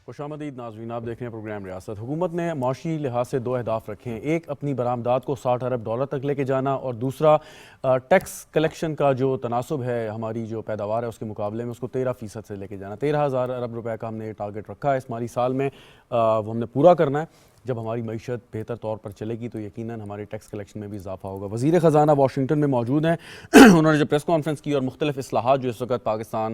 خوش آمدید ناظرین، آپ دیکھ رہے ہیں پروگرام ریاست۔ حکومت نے معاشی لحاظ سے 2 اہداف رکھے ہیں، ایک اپنی برآمدات کو 60 ارب ڈالر تک لے کے جانا، اور دوسرا ٹیکس کلیکشن کا جو تناسب ہے ہماری جو پیداوار ہے اس کے مقابلے میں اس کو 13% سے لے کے جانا۔ 13,000 ارب روپے کا ہم نے یہ ٹارگٹ رکھا ہے اس مالی سال میں، وہ ہم نے پورا کرنا ہے۔ جب ہماری معیشت بہتر طور پر چلے گی تو یقیناً ہمارے ٹیکس کلیکشن میں بھی اضافہ ہوگا۔ وزیر خزانہ واشنگٹن میں موجود ہیں، انہوں نے جو پریس کانفرنس کی اور مختلف اصلاحات جو اس وقت پاکستان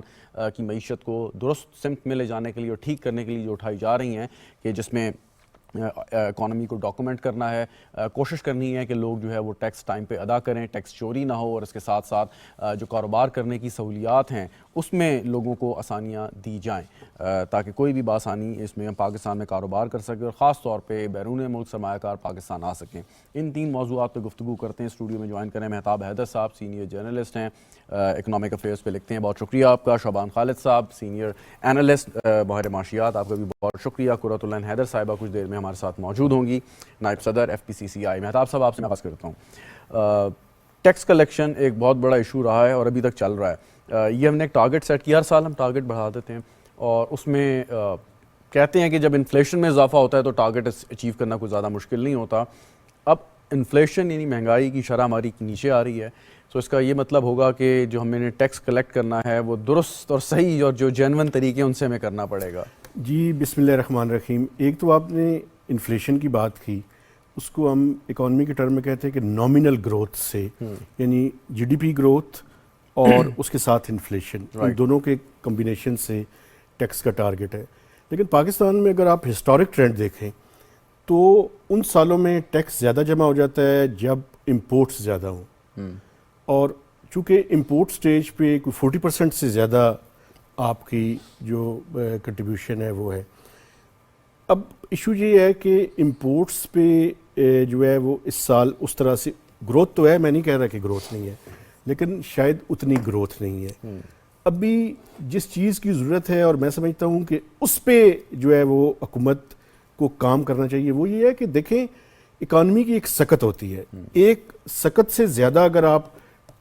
کی معیشت کو درست سمت میں لے جانے کے لیے اور ٹھیک کرنے کے لیے جو اٹھائی جا رہی ہیں، کہ جس میں اکانومی کو ڈاکومنٹ کرنا ہے، کوشش کرنی ہے کہ لوگ جو ہے وہ ٹیکس ٹائم پہ ادا کریں، ٹیکس چوری نہ ہو، اور اس کے ساتھ ساتھ جو کاروبار کرنے کی سہولیات ہیں اس میں لوگوں کو آسانیاں دی جائیں تاکہ کوئی بھی بآسانی اس میں پاکستان میں کاروبار کر سکے اور خاص طور پہ بیرون ملک سرمایہ کار پاکستان آ سکیں۔ ان 3 موضوعات پہ گفتگو کرتے ہیں۔ اسٹوڈیو میں جوائن کریں مہتاب حیدر صاحب، سینئر جرنلسٹ ہیں، اکنامک افیئرز پہ لکھتے ہیں، بہت شکریہ آپ کا۔ شعبان خالد صاحب، سینئر اینالسٹ ماہر معاشیات، آپ کا بھی بہت شکریہ۔ قرۃ العین حیدر صاحبہ کچھ دیر میں ہمارے ساتھ موجود ہوں گی، نائب صدر FPCCI۔ مہتاب صاحب، آپ سے میں آغاز کرتا ہوں۔ ٹیکس کلیکشن ایک بہت بڑا ایشو رہا ہے اور ابھی تک چل رہا ہے۔ یہ ہم نے ایک ٹارگٹ سیٹ کیا، ہر سال ہم ٹارگٹ بڑھا دیتے ہیں اور اس میں کہتے ہیں کہ جب انفلیشن میں اضافہ ہوتا ہے تو ٹارگٹ اچیو کرنا کوئی زیادہ مشکل نہیں ہوتا۔ اب انفلیشن یعنی مہنگائی کی شرح ہماری نیچے آ رہی ہے، تو اس کا یہ مطلب ہوگا کہ جو ہمیں نے ٹیکس کلیکٹ کرنا ہے وہ درست اور صحیح اور جو جینون طریقے ان سے ہمیں کرنا پڑے گا۔ جی بسم اللہ الرحمن الرحیم۔ ایک تو آپ نے انفلیشن کی بات کی، اس کو ہم اکانومی کے ٹرم میں کہتے ہیں کہ نامینل گروتھ سے، یعنی GDP گروتھ اور اس کے ساتھ انفلیشن، ان دونوں کے کمبینیشن سے ٹیکس کا ٹارگٹ ہے۔ لیکن پاکستان میں اگر آپ ہسٹورک ٹرینڈ دیکھیں تو ان سالوں میں ٹیکس زیادہ جمع ہو جاتا ہے جب امپورٹس زیادہ ہوں، اور چونکہ امپورٹ سٹیج پہ کوئی 40% سے زیادہ آپ کی جو کنٹریبیوشن ہے وہ ہے۔ اب ایشو یہ ہے کہ امپورٹس پہ جو ہے وہ اس سال اس طرح سے گروتھ تو ہے، میں نہیں کہہ رہا کہ گروتھ نہیں ہے، لیکن شاید اتنی گروتھ نہیں ہے۔ ابھی جس چیز کی ضرورت ہے اور میں سمجھتا ہوں کہ اس پہ جو ہے وہ حکومت کو کام کرنا چاہیے، وہ یہ ہے کہ دیکھیں اکانومی کی ایک سکت ہوتی ہے، ایک سکت سے زیادہ اگر آپ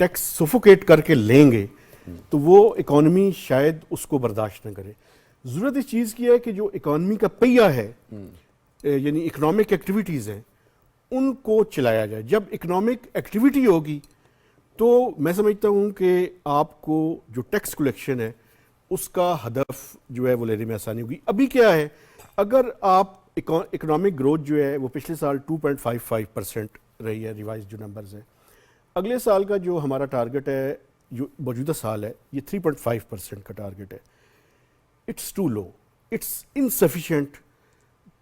ٹیکس سفوکیٹ کر کے لیں گے تو وہ اکانومی شاید اس کو برداشت نہ کرے۔ ضرورت اس چیز کی ہے کہ جو اکانومی کا پہیہ ہے، یعنی اکنامک ایکٹیویٹیز ہیں، ان کو چلایا جائے۔ جب اکنامک ایکٹیویٹی ہوگی تو میں سمجھتا ہوں کہ آپ کو جو ٹیکس کلیکشن ہے اس کا ہدف جو ہے وہ لینے میں آسانی ہوگی۔ ابھی کیا ہے، اگر آپ اکنامک گروتھ جو ہے وہ پچھلے سال 2.55% رہی ہے، ریوائز جو نمبرز ہیں، اگلے سال کا جو ہمارا ٹارگٹ ہے جو موجودہ سال ہے یہ 3.5% کا ٹارگٹ ہے۔ It's too low, it's insufficient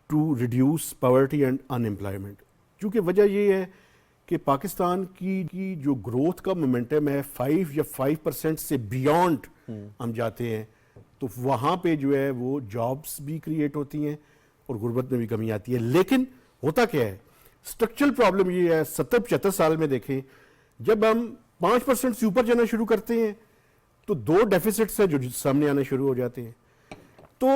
to reduce poverty and unemployment, کیونکہ وجہ یہ ہے کہ پاکستان کی جو گروتھ کا مومنٹم ہے 5 یا 5% سے بیونڈ ہم جاتے ہیں تو وہاں پہ جو ہے وہ جابس بھی کریٹ ہوتی ہیں اور غربت میں بھی کمی آتی ہے۔ لیکن ہوتا کیا ہے، اسٹرکچرل پرابلم یہ ہے، 70-75 سال میں دیکھیں جب ہم 5% سے اوپر جانا شروع کرتے ہیں تو 2 ڈیفیسٹس ہیں جو سامنے آنا شروع ہو جاتے ہیں۔ تو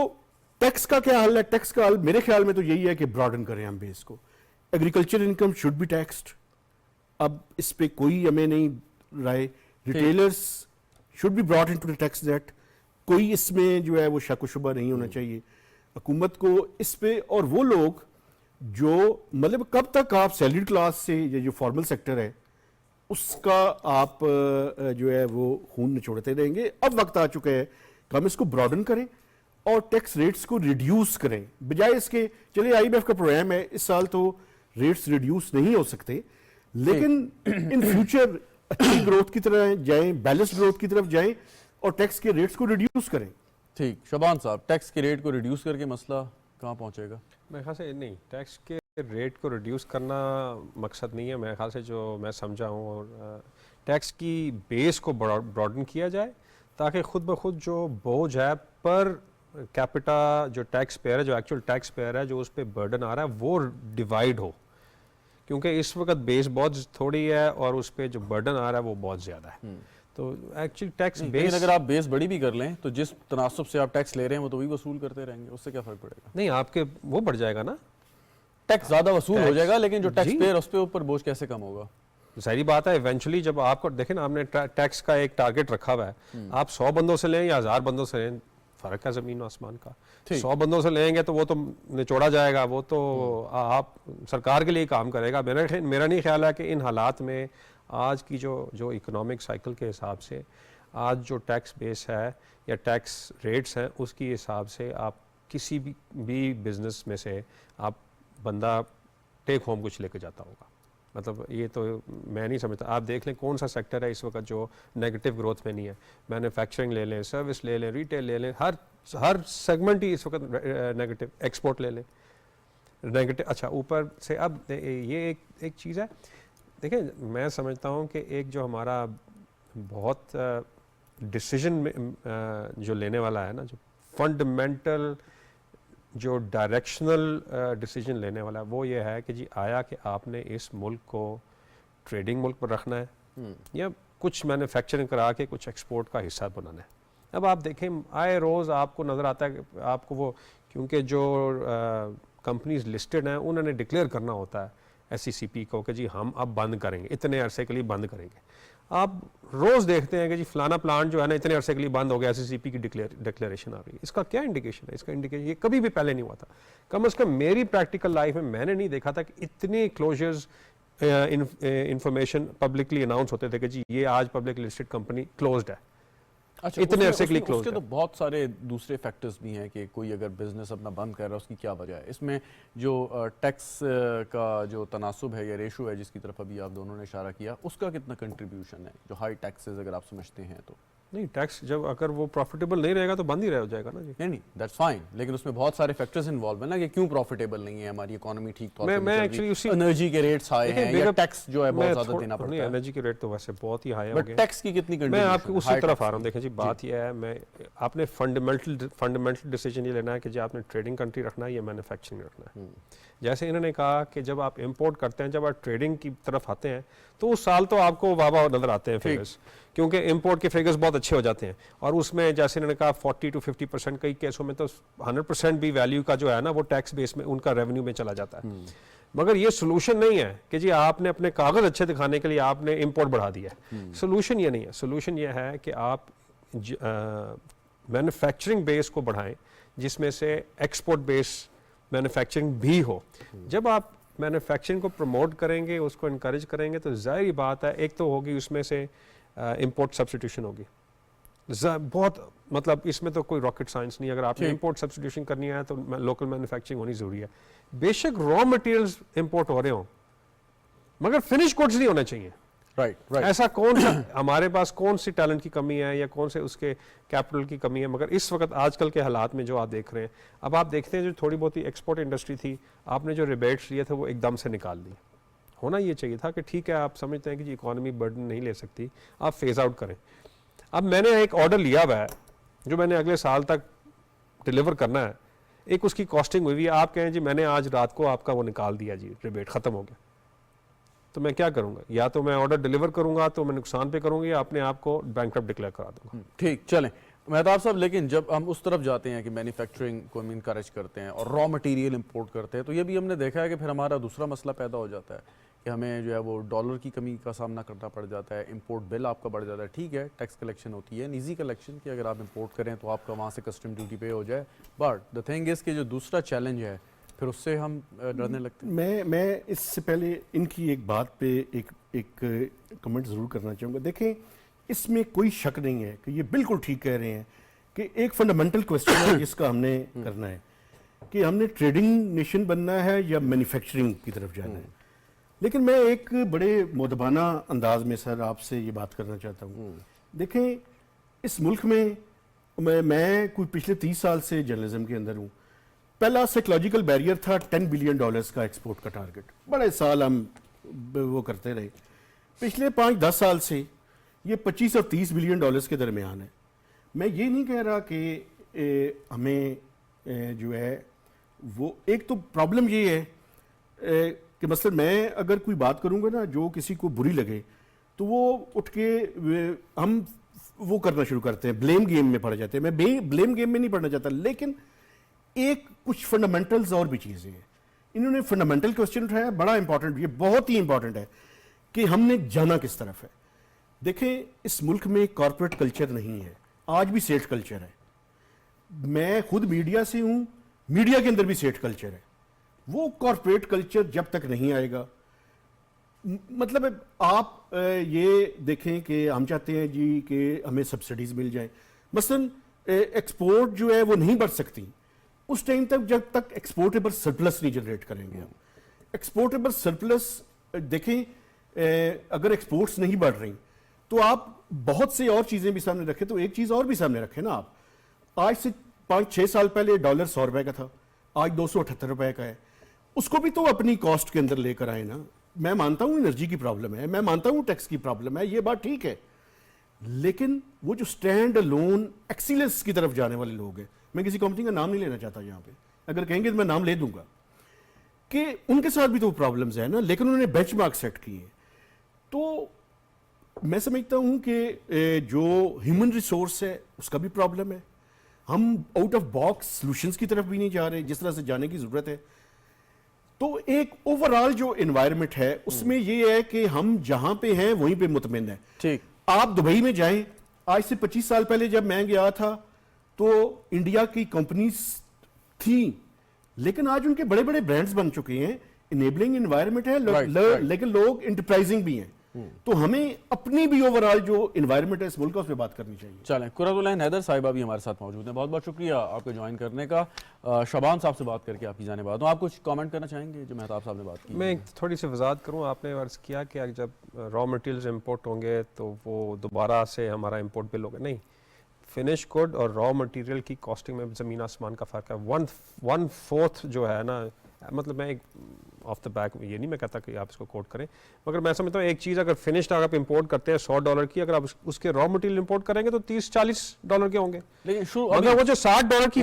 ٹیکس کا کیا حل ہے؟ ٹیکس کا حل میرے خیال میں تو یہی ہے کہ براڈن کریں ہم بیس کو۔ Agriculture income should be taxed, اب اس پہ کوئی ہمیں نہیں رائے۔ Retailers should be brought into the tax net, کوئی اس میں جو ہے وہ شک و شبہ نہیں ہونا چاہیے حکومت کو اس پہ۔ اور وہ لوگ جو مطلب کب تک آپ سیلریڈ کلاس سے یا جو فارمل سیکٹر ہے اس کا آپ جو ہے وہ خون نچوڑتے رہیں گے۔ اب وقت آ چکا ہے کہ ہم اس کو براڈن کریں اور ٹیکس ریٹس کو ریڈیوس کریں، بجائے اس کے چلے IMF کا پروگرام ہے اس سال تو ریٹس ریڈیوس نہیں ہو سکتے، لیکن ان فیوچر اچھی گروتھ کی طرح جائیں، بیلنس گروتھ کی طرف جائیں اور ٹیکس کے ریٹس کو ریڈیوس کریں۔ ٹھیک، شعبان صاحب، ٹیکس کے ریٹ کو ریڈیوس کر کے مسئلہ کہاں پہنچے گا؟ میرے خیال سے نہیں، ٹیکس کے ریٹ کو ریڈیوس کرنا مقصد نہیں ہے میرے خیال سے، جو میں سمجھا ہوں، اور ٹیکس کی بیس کو براڈن کیا جائے تاکہ خود بخود جو بوجھ ہے پر کیپٹا جو ٹیکس پیئر ہے، جو ایکچوئل ٹیکس پیئر ہے، جو اس پہ برڈن آ رہا ہے وہ ڈیوائڈ ہو، کیونکہ اس وقت بیس بہت تھوڑی ہے اور اس پہ جو برڈن آ رہا ہے وہ بہت زیادہ ہے۔ تو ایکچولی ٹیکس بیس، اگر آپ بیس بڑی بھی کر لیں تو جس تناسب سے آپ ٹیکس لے رہے ہیں وہ تو وہی وصول کرتے رہیں گے، اس سے کیا فرق پڑے گا؟ نہیں، آپ کے وہ بڑھ جائے گا نا، ٹیکس زیادہ وصول ہو جائے گا، لیکن جو ٹیکس پیئر اس پہ اوپر بوجھ کیسے کم ہوگا؟ ظاہری بات ہے ایونچولی جب آپ کو دیکھیں نا، آپ نے ٹیکس کا ایک ٹارگٹ رکھا ہوا ہے، آپ 100 بندوں سے لیں یا 1000 بندوں سے لیں، فرق ہے زمین و آسمان کا. 100 بندوں سے لیں گے تو وہ تو نچوڑا جائے گا, وہ تو آپ سرکار کے لیے کام کرے گا. میرا نہیں خیال ہے کہ ان حالات میں آج کی جو اکنامک سائیکل کے حساب سے آج جو ٹیکس بیس ہے یا ٹیکس ریٹس ہیں اس کی حساب سے آپ کسی بھی بزنس میں سے آپ بندہ ٹیک ہوم کچھ لے کے جاتا ہوگا. مطلب یہ تو میں نہیں سمجھتا. آپ دیکھ لیں کون سا سیکٹر ہے اس وقت جو نیگیٹو گروتھ میں نہیں ہے. مینوفیکچرنگ لے لیں, سروس لے لیں, ریٹیل لے لیں, ہر سیگمنٹ ہی اس وقت نیگیٹو. ایکسپورٹ لے لیں نیگیٹو. اچھا اوپر سے اب یہ ایک چیز ہے, دیکھیں میں سمجھتا ہوں کہ ایک جو ہمارا بہت ڈیسیژن جو لینے والا ہے نا, جو فنڈامنٹل جو ڈائریکشنل ڈیسیجن لینے والا ہے وہ یہ ہے کہ جی آیا کہ آپ نے اس ملک کو ٹریڈنگ ملک پر رکھنا ہے یا کچھ مینوفیکچرنگ کرا کے کچھ ایکسپورٹ کا حصہ بنانا ہے. اب آپ دیکھیں آئے روز آپ کو نظر آتا ہے کہ آپ کو وہ, کیونکہ جو کمپنیز لسٹڈ ہیں انہوں نے ڈکلیئر کرنا ہوتا ہے SECP کو کہ جی ہم اب بند کریں گے, اتنے عرصے کے لیے بند کریں گے. آپ روز دیکھتے ہیں کہ جی فلانا پلانٹ جو ہے نا اتنے عرصے کے لیے بند ہو گیا, SECP کی ڈکلیریشن آ رہی ہے. اس کا کیا انڈیکیشن ہے؟ اس کا انڈیکیشن یہ کبھی بھی پہلے نہیں ہوا تھا. کم از کم میری پریکٹیکل لائف میں نے نہیں دیکھا تھا کہ اتنے کلوزرز انفارمیشن پبلکلی اناؤنس ہوتے تھے کہ جی یہ آج پبلک لسٹڈ کمپنی کلوزڈ ہے. اچھا اتنے عرصے کے لیے اس کے تو بہت سارے دوسرے فیکٹرز بھی ہیں کہ کوئی اگر بزنس اپنا بند کر رہا ہے اس کی کیا وجہ ہے. اس میں جو ٹیکس کا جو تناسب ہے یا ریشو ہے جس کی طرف ابھی آپ دونوں نے اشارہ کیا, اس کا کتنا کنٹریبیوشن ہے جو ہائی ٹیکسز اگر آپ سمجھتے ہیں تو؟ نہیں, ٹیکس جب اگر وہ پروفیٹیبل نہیں رہے گا تو بند ہی رہ جائے گا نا جی. نہیں دیٹس فائن, لیکن اس میں بہت سارے فیکٹرز انوالو ہیں نا کہ کیوں پروفیٹیبل نہیں ہے ہماری اکانومی ٹھیک طور سے, انرجی کے ریٹس ہائی ہیں یا ٹیکس جو ہے بہت زیادہ دینا پڑتا ہے. انرجی کے ریٹ تو ویسے بہت ہی ہائی ہو گئے, ٹیکس کی کتنی کنٹریبیوشن؟ میں آپ کی اسی طرف آ رہا ہوں. دیکھیں جی بات یہ ہے, میں آپ نے فنڈامنٹل ڈیسیجن یہ لینا ہے کہ جی آپ نے ٹریڈنگ کنٹری رکھنا ہے یا مینوفیکچرنگ رکھنا ہے. جیسے انہوں نے کہا کہ جب آپ امپورٹ کرتے ہیں, جب آپ ٹریڈنگ کی طرف آتے ہیں تو اس سال تو آپ کو واہ واہ نظر آتے ہیں فگرز, کیونکہ امپورٹ کے فگرز بہت اچھے ہو جاتے ہیں. اور اس میں جیسے انہوں نے کہا 40 to 50%, کئی کیسوں میں تو 100% بھی ویلیو کا جو ہے نا وہ ٹیکس بیس میں ان کا ریونیو میں چلا جاتا ہے. مگر یہ سولوشن نہیں ہے کہ جی آپ نے اپنے کاغذ اچھے دکھانے کے لیے آپ نے امپورٹ بڑھا دیا ہے. سولوشن یہ نہیں ہے. سولوشن یہ ہے کہ آپ مینوفیکچرنگ بیس کو بڑھائیں جس میں سے ایکسپورٹ بیس مینوفیکچرنگ بھی ہو. جب آپ مینوفیکچرنگ کو پروموٹ کریں گے, اس کو انکریج کریں گے, تو ظاہری بات ہے ایک تو ہوگی اس میں سے امپورٹ سبسٹیٹیوشن ہوگی. بہت مطلب اس میں تو کوئی راکٹ سائنس نہیں. اگر آپ نے امپورٹ سبسٹیٹیوشن کرنی ہے تو لوکل مینوفیکچرنگ ہونی ضروری ہے. بے شک را مٹیریلز امپورٹ ہو رہے ہوں مگر فنش گڈز نہیں ہونے چاہیے. ایسا کون سا ہمارے پاس کون سی ٹیلنٹ کی کمی ہے یا کون سے اس کے کیپٹل کی کمی ہے. مگر اس وقت آج کل کے حالات میں جو آپ دیکھ رہے ہیں, اب آپ دیکھتے ہیں جو تھوڑی بہت ہی ایکسپورٹ انڈسٹری تھی, آپ نے جو ریبیٹس لیے تھے وہ ایک دم سے نکال دیے. ہونا یہ چاہیے تھا کہ ٹھیک ہے آپ سمجھتے ہیں کہ جی اکانومی برڈن نہیں لے سکتی, آپ فیز آؤٹ کریں. اب میں نے ایک آرڈر لیا ہوا ہے جو میں نے اگلے سال تک ڈلیور کرنا ہے, ایک اس کی کاسٹنگ ہوئی ہے. آپ کہیں جی میں نے آج رات کو آپ کا وہ نکال دیا, جی ریبیٹ ختم ہو گیا, تو میں کیا کروں گا؟ یا تو میں آرڈر ڈلیور کروں گا تو میں نقصان پہ کروں گا, یا اپنے آپ کو بینکرپٹ ڈکلیئر کرا دوں گا. ٹھیک چلیں مہتاب صاحب, لیکن جب ہم اس طرف جاتے ہیں کہ مینوفیکچرنگ کو ہم انکریج کرتے ہیں اور را مٹیریل امپورٹ کرتے ہیں, تو یہ بھی ہم نے دیکھا ہے کہ پھر ہمارا دوسرا مسئلہ پیدا ہو جاتا ہے کہ ہمیں جو ہے وہ ڈالر کی کمی کا سامنا کرنا پڑ جاتا ہے, امپورٹ بل آپ کا بڑھ جاتا ہے. ٹھیک ہے ٹیکس کلیکشن ہوتی ہے, ایزی کلیکشن کہ اگر آپ امپورٹ کریں تو آپ کا وہاں سے کسٹم ڈیوٹی پے ہو جائے, بٹ دا تھنگ از کہ جو دوسرا چیلنج ہے پھر اس سے ہم ڈرنے لگتے ہیں. میں اس سے پہلے ان کی ایک بات پہ ایک کمنٹ ضرور کرنا چاہوں گا. دیکھیں اس میں کوئی شک نہیں ہے کہ یہ بالکل ٹھیک کہہ رہے ہیں کہ ایک فنڈامنٹل کوسچن ہے جس کا ہم نے کرنا ہے کہ ہم نے ٹریڈنگ نیشن بننا ہے یا مینوفیکچرنگ کی طرف جانا ہے. لیکن میں ایک بڑے مؤدبانہ انداز میں سر آپ سے یہ بات کرنا چاہتا ہوں. دیکھیں اس ملک میں کوئی پچھلے 30 سال سے جرنلزم کے اندر ہوں. پہلا سائیکولوجیکل بیریئر تھا $10 بلین کا ایکسپورٹ کا ٹارگٹ, بڑے سال ہم وہ کرتے رہے. پچھلے 5-10 سال سے یہ $25 اور $30 بلین کے درمیان ہے. میں یہ نہیں کہہ رہا کہ ہمیں جو ہے وہ, ایک تو پرابلم یہ ہے کہ مثلا میں اگر کوئی بات کروں گا نا جو کسی کو بری لگے تو وہ اٹھ کے ہم وہ کرنا شروع کرتے ہیں, بلیم گیم میں پڑ جاتے ہیں. میں بلیم گیم میں نہیں پڑھنا چاہتا, لیکن ایک کچھ فنڈامنٹلز اور بھی چیزیں ہیں. انہوں نے فنڈامنٹل کوسچن اٹھایا, بڑا امپورٹنٹ, یہ بہت ہی امپورٹنٹ ہے کہ ہم نے جانا کس طرف ہے. دیکھیں اس ملک میں کارپوریٹ کلچر نہیں ہے, آج بھی سیٹ کلچر ہے. میں خود میڈیا سے ہوں, میڈیا کے اندر بھی سیٹ کلچر ہے. وہ کارپوریٹ کلچر جب تک نہیں آئے گا, مطلب آپ یہ دیکھیں کہ ہم چاہتے ہیں جی کہ ہمیں سبسڈیز مل جائیں, مثلاً ایکسپورٹ جو ہے وہ نہیں بڑھ سکتی اس ٹائم تک جب تک ایکسپورٹیبل سرپلس نہیں جنریٹ کریں گے ہم. ایکسپورٹیبل سرپلس دیکھیں, اگر ایکسپورٹس نہیں بڑھ رہی تو آپ بہت سے اور چیزیں بھی سامنے رکھیں, تو ایک چیز اور بھی سامنے رکھیں نا آپ, آج سے 5-6 سال پہلے ڈالر 100 روپے کا تھا, آج 278 روپے کا ہے. اس کو بھی تو اپنی کاسٹ کے اندر لے کر آئے نا. میں مانتا ہوں انرجی کی پرابلم ہے, میں مانتا ہوں ٹیکس کی پرابلم ہے, یہ بات ٹھیک ہے, لیکن وہ جو سٹینڈ لون ایکسیلنس کی طرف جانے والے لوگ ہیں, میں کسی کمپنی کا نام نہیں لینا چاہتا یہاں پہ, اگر کہیں گے تو میں نام لے دوں گا, کہ ان کے ساتھ بھی تو پرابلمز ہیں نا, لیکن انہوں نے بینچ مارک سیٹ کیے ہیں. تو میں سمجھتا ہوں کہ جو ہیومن ریسورس ہے اس کا بھی پرابلم ہے. ہم آؤٹ آف باکس سلوشنز کی طرف بھی نہیں جا رہے جس طرح سے جانے کی ضرورت ہے. تو ایک اوور آل جو انوائرمنٹ ہے اس میں یہ ہے کہ ہم جہاں پہ ہیں وہیں پہ مطمئن ہیں. ٹھیک, آپ دبئی میں جائیں, آج سے 25 سال پہلے جب میں گیا تھا تو انڈیا کی کمپنیز تھیں, لیکن آج ان کے بڑے بڑے برانڈز بن چکے ہیں, انیبلنگ انوائرمنٹ ہے, لیکن لوگ انٹرپرائزنگ بھی ہیں. تو ہمیں اپنی بھی اوور آل جو انوائرمنٹ ہے اس ملک کا اس پہ بات کرنی چاہیے. چلیں, قرۃ العین حیدر صاحبہ بھی ہمارے ساتھ موجود ہیں, بہت بہت شکریہ آپ کو جوائن کرنے کا. شبان صاحب سے بات کر کے آپ کی جانب آتا ہوں, آپ کچھ کامنٹ کرنا چاہیں گے جو مہتاب صاحب نے بات کی؟ میں تھوڑی سی وضاحت کروں. آپ نے عرض کیا کہ جب را مٹیریلز امپورٹ ہوں گے تو وہ دوبارہ سے ہمارا امپورٹ بل ہوگا. نہیں, فنش گڈ اور را مٹیریل کی کاسٹنگ میں زمین آسمان کا فرق ہے. 1/4 جو ہے نا, مطلب میں ایک آف دا بیک یہ نہیں میں کہتا کہ آپ اس کو کوٹ کریں, مگر میں سمجھتا ہوں ایک چیز اگر فنشڈ آپ امپورٹ کرتے ہیں $100 کی, اگر آپ اس کے را مٹیریل امپورٹ کریں گے تو $30-40 کے ہوں گے. لیکن مگر وہ جو $60 کی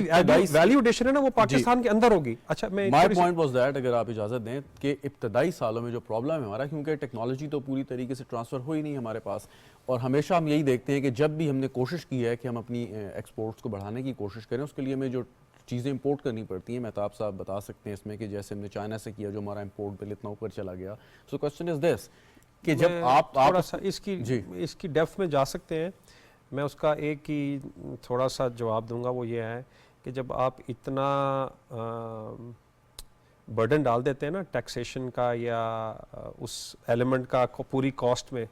ویلیو ایڈیشن ہے نا وہ پاکستان کے اندر ہوگی. اچھا, میں مائی پوائنٹ واز دیٹ, اگر آپ اجازت دیں, کہ ابتدائی سالوں میں جو پرابلم ہے ہمارا, کیونکہ ٹیکنالوجی تو پوری طریقے سے ٹرانسفر ہوئی نہیں ہمارے پاس, اور ہمیشہ ہم یہی دیکھتے ہیں کہ جب بھی ہم نے کوشش کی ہے کہ ہم اپنی ایکسپورٹس کو بڑھانے کی کوشش کریں, اس کے لیے ہمیں جو چیزیں امپورٹ کرنی پڑتی ہیں, مہتاب صاحب بتا سکتے ہیں اس میں, کہ جیسے ہم نے چائنا سے کیا جو ہمارا امپورٹ بل اتنا اوپر چلا گیا. سو کوسچن از دس کہ جب آپ تھوڑا سا اس کی ڈیپتھ میں جا سکتے ہیں. میں اس کا ایک ہی تھوڑا سا جواب دوں گا, وہ یہ ہے کہ جب آپ اتنا برڈن ڈال دیتے ہیں نا ٹیکسیشن کا یا اس ایلیمنٹ کا پوری کاسٹ میں,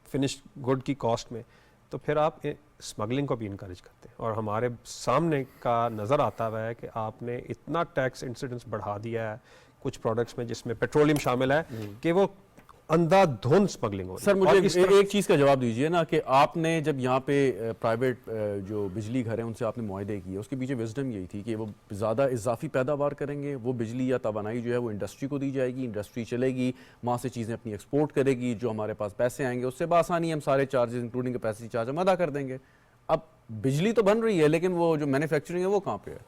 فنشڈ گڈ کی کاسٹ میں, تو پھر آپ اسمگلنگ کو بھی انکریج کرتے ہیں. اور ہمارے سامنے کا نظر آتا ہوا ہے کہ آپ نے اتنا ٹیکس انسیڈنس بڑھا دیا ہے کچھ پروڈکٹس میں جس میں پیٹرولیم شامل ہے کہ وہ اندھا دھند اسمگلنگ ہو رہی ہے. سر مجھے ایک چیز کا جواب دیجئے نا, کہ آپ نے جب یہاں پہ پرائیویٹ جو بجلی گھر ہیں ان سے آپ نے معاہدے کیے, اس کے پیچھے وزڈم یہی تھی کہ وہ زیادہ اضافی پیداوار کریں گے, وہ بجلی یا توانائی جو ہے وہ انڈسٹری کو دی جائے گی, انڈسٹری چلے گی, وہاں سے چیزیں اپنی ایکسپورٹ کرے گی, جو ہمارے پاس پیسے آئیں گے اس سے بآسانی ہم سارے چارجز انکلوڈنگ کیپیسٹی چارج ہم ادا کر دیں گے. اب بجلی تو بن رہی ہے لیکن وہ جو مینوفیکچرنگ ہے وہ کہاں پہ ہے؟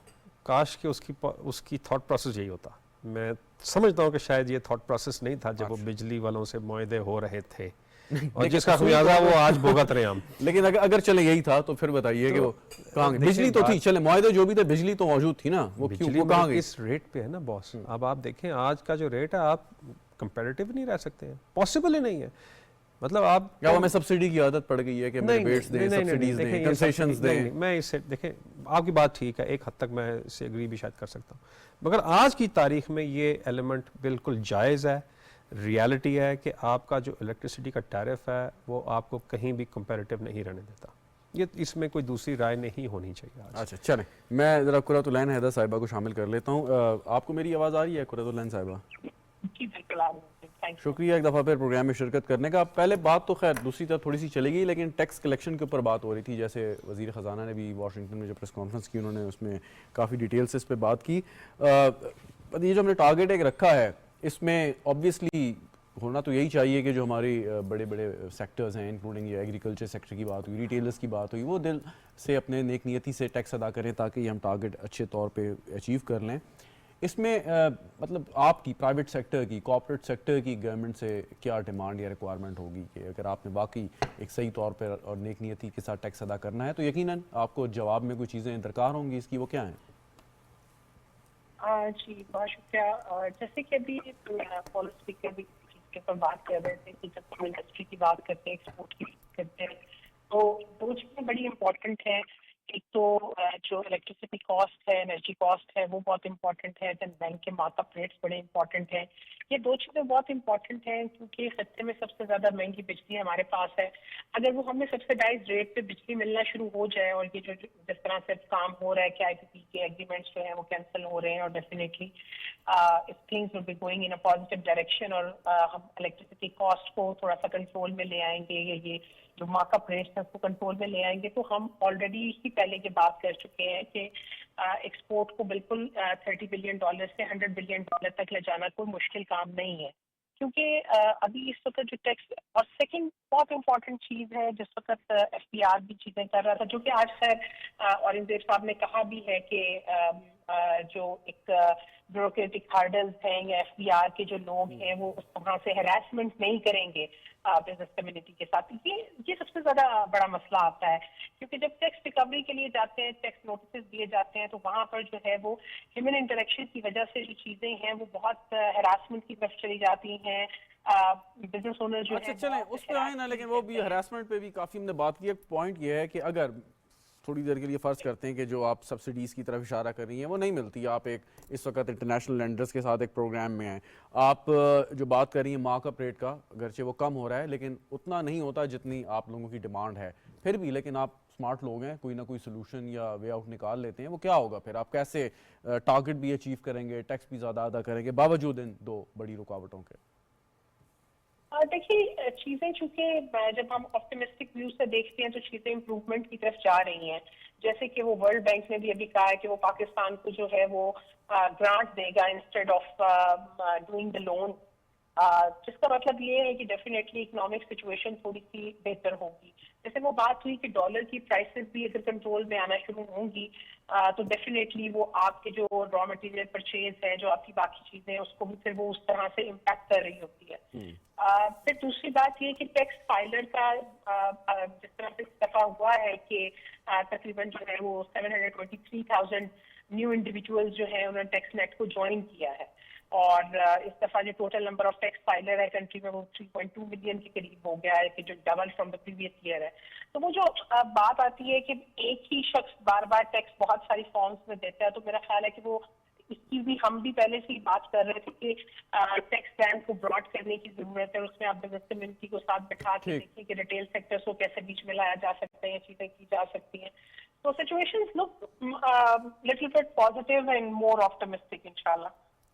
کاش کہ اس کی تھاٹ پروسیس یہی ہوتا. میں سمجھتا ہوں کہ شاید یہ تھاٹ پروسیس نہیں تھا جب وہ بجلی والوں سے معاہدے ہو رہے تھے, اور جس کا خمیازہ وہ آج بھگت رہے ہیں ہم. لیکن اگر چلے یہی تھا تو پھر بتائیے کہ وہ کہاں گئی بجلی؟ تو تھی, چلے معاہدے جو بھی تھے بجلی تو موجود تھی نا, وہ کہاں گئی؟ اس ریٹ پہ ہے نا باس. اب آپ دیکھیں آج کا جو ریٹ ہے آپ کمپیریٹیو نہیں رہ سکتے ہیں, پاسبل ہی نہیں ہے. مطلب آپ کیا ہمیں سبسڈی کی عادت پڑ گئی ہے کہ ریبیٹس دیں, سبسڈیز دیں, کنسیشنز دیں؟ میں اس سے دیکھیں آپ کی بات ٹھیک ہے, ایک حد تک میں اس سے ایگری بھی شاید کر سکتا ہوں, مگر آج کی تاریخ میں یہ ایلیمنٹ بالکل جائز ہے. ریالٹی ہے کہ آپ کا جو الیکٹریسٹی کا ٹیرف ہے وہ آپ کو کہیں بھی کمپیریٹیو نہیں رہنے دیتا. یہ اس میں کوئی دوسری رائے نہیں ہونی چاہیے. اچھا چلیں, میں ذرا قرۃ العین حیدر صاحبہ کو شامل کر لیتا ہوں. آپ کو میری آواز آ رہی ہے قرۃ العین صاحبہ؟ شکریہ ایک دفعہ پھر پروگرام میں شرکت کرنے کا. پہلے بات تو خیر دوسری طرف تھوڑی سی چلے گی, لیکن ٹیکس کلیکشن کے اوپر بات ہو رہی تھی. جیسے وزیر خزانہ نے بھی واشنگٹن میں جو پریس کانفرنس کی, انہوں نے اس میں کافی ڈیٹیل سے اس پہ بات کی. یہ جو ہم نے ٹارگیٹ ایک رکھا ہے, اس میں آبویسلی ہونا تو یہی چاہیے کہ جو ہماری بڑے بڑے سیکٹرز ہیں, انکلوڈنگ یہ ایگریکلچر سیکٹر کی بات ہوئی, ریٹیلرز کی بات ہوئی, وہ دل سے اپنے نیک نیتی سے ٹیکس ادا کریں تاکہ یہ ہم ٹارگیٹ اچھے طور پہ اچیو کر لیں. اس میں مطلب آپ کی پرائیویٹ سیکٹر کی, کارپوریٹ سیکٹر کی گورنمنٹ سے کیا ڈیمانڈ یا ریکوائرمنٹ ہوگی کہ اگر آپ نے باقی ایک صحیح طور پہ اور نیک نیتی کے ساتھ ٹیکس ادا کرنا ہے تو یقیناً آپ کو جواب میں کوئی چیزیں درکار ہوں گی, اس کی وہ کیا ہیں؟ جی بہت شکریہ. جیسے کہ ابھی فالو اسپیکر بھی کے اوپر بات کر رہے تھے کہ جب ہم انڈسٹری کی بات کرتے ہیں, ایکسپورٹ کی بات کرتے ہیں, تو دو چیزیں بڑی امپورٹنٹ ہیں. ایک تو جو الیکٹریسٹی کاسٹ ہے, انرجی کاسٹ ہے, وہ بہت امپورٹنٹ ہے. دین بینک کے مارک اپ ریٹس بڑے امپورٹنٹ ہیں. یہ دو چیزیں بہت امپورٹنٹ ہیں کیونکہ خطے میں سب سے زیادہ مہنگی بجلی ہمارے پاس ہے. اگر وہ ہمیں سبسڈائز ریٹ پہ بجلی ملنا شروع ہو جائے, اور یہ جو جس طرح سے کام ہو رہا ہے کہ آئی پی پی کے ایگریمنٹس جو ہیں وہ کینسل ہو رہے ہیں, اور definitely things will be going in a positive direction, اور ہم الیکٹریسٹی کاسٹ کو تھوڑا سا کنٹرول میں لے آئیں گے, یہ جو مارک اپ ریٹس ہیں اس کو کنٹرول میں لے آئیں گے, تو ہم آلریڈی ہی پہلے یہ بات کر چکے ہیں کہ ایکسپورٹ کو بالکل $30 بلین سے $100 بلین تک لے جانا کوئی مشکل کام نہیں ہے. کیونکہ ابھی اس وقت جو ٹیکس, اور سیکنڈ بہت امپورٹنٹ چیز ہے جس وقت ایف پی آر بھی چیزیں کر رہا تھا, جو کہ آج خیر اورنگزیب صاحب نے کہا بھی ہے کہ جو ایک بیوروکریٹک ہارڈلز ہیں یا ایف پی آر کے جو لوگ ہیں وہ اس طرح سے ہراسمنٹ نہیں کریں گے بزنس کمیونٹی کے ساتھ. یہ سب سے زیادہ بڑا مسئلہ آتا ہے, کیونکہ جب ٹیکس ریکوری کے لیے جاتے ہیں, ٹیکس نوٹسز دیے جاتے ہیں, تو وہاں پر جو ہے وہ ہیومن انٹریکشن کی وجہ سے جو چیزیں ہیں وہ بہت ہراسمنٹ کی طرف چلی جاتی ہیں. بزنس اونر جو اچھا چلیں اس پہ آئیں نا, لیکن وہ بھی ہراسمنٹ پہ بھی کافی ہم نے بات کی. ایک پوائنٹ یہ ہے کہ اگر تھوڑی دیر کے لیے فرض کرتے ہیں کہ جو آپ سبسڈیز کی طرف اشارہ کر رہی ہیں وہ نہیں ملتی, آپ ایک اس وقت انٹرنیشنل لینڈرز کے ساتھ ایک پروگرام میں ہیں, آپ جو بات کر رہی ہیں مارک اپ ریٹ کا, اگرچہ وہ کم ہو رہا ہے لیکن اتنا نہیں ہوتا جتنی آپ لوگوں کی ڈیمانڈ ہے, پھر بھی لیکن آپ اسمارٹ لوگ ہیں, کوئی نہ کوئی سلوشن یا وے آؤٹ نکال لیتے ہیں. وہ کیا ہوگا پھر, آپ کیسے ٹارگٹ بھی اچیو کریں گے, ٹیکس بھی زیادہ ادا کریں گے باوجود ان دو بڑی رکاوٹوں کے؟ دیکھیے چیزیں چونکہ جب ہم آپٹیمسٹک ویو سے دیکھتے ہیں تو چیزیں امپروومنٹ کی طرف جا رہی ہیں. جیسے کہ وہ ورلڈ بینک نے بھی ابھی کہا ہے کہ وہ پاکستان کو جو ہے وہ گرانٹ دے گا instead of doing the loan, جس کا مطلب یہ ہے کہ ڈیفینیٹلی اکنامک سچویشن تھوڑی سی بہتر ہوگی. جیسے وہ بات ہوئی کہ ڈالر کی پرائسز بھی اگر کنٹرول میں آنا شروع ہوں گی تو ڈیفینیٹلی وہ آپ کے جو را مٹیریل پرچیز ہے, جو آپ کی باقی چیزیں ہیں, اس کو بھی پھر وہ اس طرح سے امپیکٹ کر رہی ہوتی ہے. پھر دوسری بات یہ کہ ٹیکس فائلر کا جس طرح سے دفعہ ہوا ہے کہ تقریباً جو ہے وہ 723,000 نیو انڈیویجول جو ہے انہوں نے ٹیکس نیٹ کو جوائن کیا ہے, اور اس دفعہ جو total number of tax filer ہے کنٹری میں وہ 3.2 ملین کے قریب ہو گیا ہے, کہ جو double from the previous year ہے. تو وہ جو بات آتی ہے کہ ایک ہی شخص بار بار ٹیکس بہت ساری فارمز میں دیتا ہے, تو میرا خیال ہے کہ وہ اس کی بھی ہم بھی پہلے سے ہی بات کر رہے تھے کہ ٹیکس بینڈ کو براڈ کرنے کی ضرورت ہے. اس میں آپ بزنس کمیونٹی کو ساتھ بٹھا کے دیکھیں کہ ریٹیل سیکٹر کو کیسے بیچ میں لایا جا سکتا ہے, یہ چیزیں کی جا سکتی ہیں. تو situations look little bit positive and more optimistic انشاءاللہ.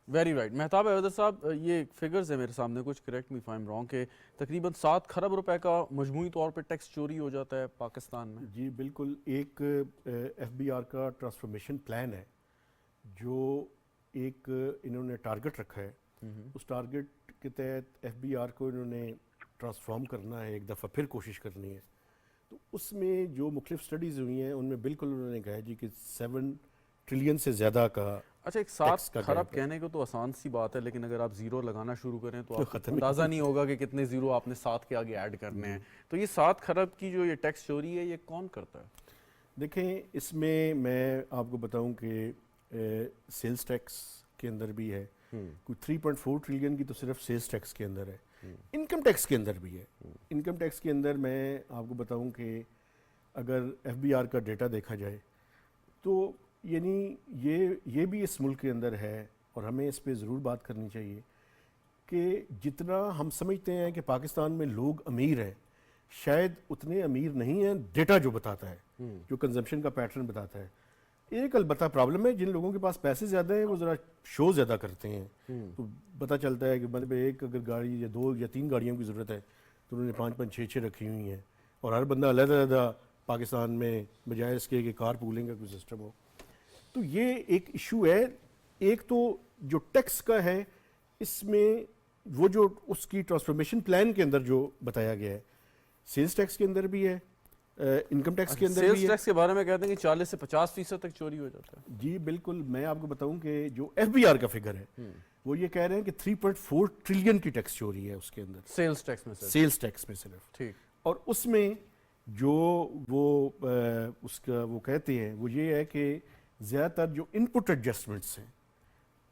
Very right. مہتاب عویدر صاحب, یہ فگرز ہے میرے سامنے کچھ, correct me if I am wrong, کہ تقریباً 7 کھرب روپے کا مجموعی طور پہ ٹیکس چوری ہو جاتا ہے پاکستان میں. جی بالکل. ایک ایف بی آر کا ٹرانسفارمیشن پلان ہے جو ایک انہوں نے ٹارگٹ رکھا ہے. اس ٹارگٹ کے تحت ایف بی آر کو انہوں نے ٹرانسفارم کرنا ہے, ایک دفعہ پھر کوشش کرنی ہے. تو اس میں جو مختلف سٹڈیز ہوئی ہیں ان میں بالکل انہوں نے کہا جی کہ 7 ٹریلین سے زیادہ کا. اچھا, ایک 7 کھرب کہنے کو تو آسان سی بات ہے, لیکن اگر آپ زیرو لگانا شروع کریں تو آپ اندازہ نہیں ہوگا کہ کتنے زیرو آپ نے 7 کے آگے ایڈ کرنے ہیں. تو یہ 7 کھرب کی جو یہ ٹیکس چوری ہے یہ کون کرتا ہے؟ دیکھیں اس میں آپ کو بتاؤں کہ سیلز ٹیکس کے اندر بھی ہے, کوئی 3.4 ٹریلین کی تو صرف سیلز ٹیکس کے اندر ہے. انکم ٹیکس کے اندر بھی ہے. انکم ٹیکس کے اندر میں آپ کو بتاؤں کہ اگر ایف بی آر کا ڈیٹا دیکھا جائے تو یعنی یہ بھی اس ملک کے اندر ہے, اور ہمیں اس پہ ضرور بات کرنی چاہیے کہ جتنا ہم سمجھتے ہیں کہ پاکستان میں لوگ امیر ہیں, شاید اتنے امیر نہیں ہیں. ڈیٹا جو بتاتا ہے, جو کنزمپشن کا پیٹرن بتاتا ہے, ایک البتہ پرابلم ہے, جن لوگوں کے پاس پیسے زیادہ ہیں وہ ذرا شو زیادہ کرتے ہیں. تو پتہ چلتا ہے کہ مطلب ایک اگر گاڑی یا 2 یا 3 گاڑیوں کی ضرورت ہے تو انہوں نے 5 6 رکھی ہوئی ہیں, اور ہر بندہ علیحدہ پاکستان میں بجائے اس کے کہ کار پولنگ کا کوئی سسٹم ہو. تو یہ ایک ایشو ہے. ایک تو جو ٹیکس کا ہے اس میں وہ جو اس کی ٹرانسفارمیشن پلان کے اندر جو بتایا گیا ہے, سیلز ٹیکس کے اندر بھی ہے, انکم ٹیکس کے اندر بھی ہے. سیلز ٹیکس کے بارے میں کہتے ہیں کہ 40 سے 50% تک چوری ہو جاتا ہے. جی بالکل. میں آپ کو بتاؤں کہ جو ایف بی آر کا فگر ہے وہ یہ کہہ رہے ہیں کہ 3.4 ٹریلین کی ٹیکس چوری ہے اس کے اندر, سیلز ٹیکس میں صرف. سیلز ٹیکس میں صرف. ٹھیک. اور اس میں جو وہ اس کا وہ کہتے ہیں وہ یہ ہے کہ زیادہ تر جو ان پٹ ایڈجسٹمنٹس ہیں